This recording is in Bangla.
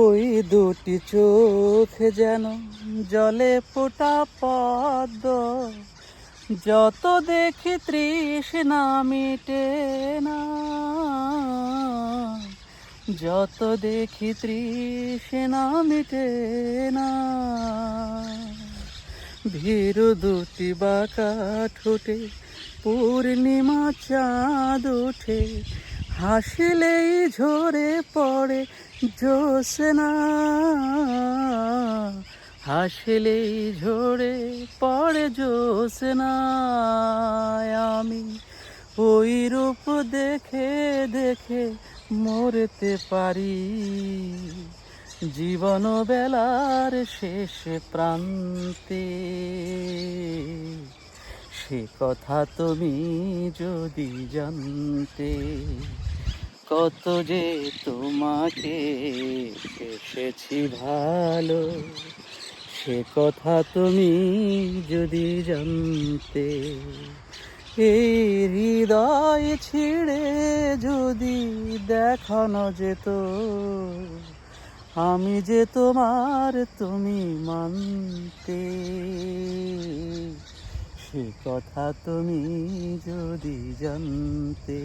ওই দুটি চোখ যেন জলে ফোটা পদ্ম, যত দেখি তৃষ্ণা মিটে না, যত দেখি তৃষ্ণা মিটে না। ভীরু দুটি বাঁকা ঠোঁটে পূর্ণিমা চাঁদ ওঠে, হাসিলেই ঝরে পড়ে জ্যোৎস্না, হাসিলেই ঝরে পড়ে জ্যোৎস্না। আমি ওই রূপ দেখে দেখে মরতে পারি, জীবন বেলার শেষ প্রান্তে। সে কথা তুমি যদি জানতে, কত যে তোমাকে এসেছি ভালো, সে কথা তুমি যদি জানতে। এই হৃদয় ছিঁড়ে যদি দেখানো যেত, আমি যে তোমার তুমি মানতে, সে কথা তুমি যদি জানতে।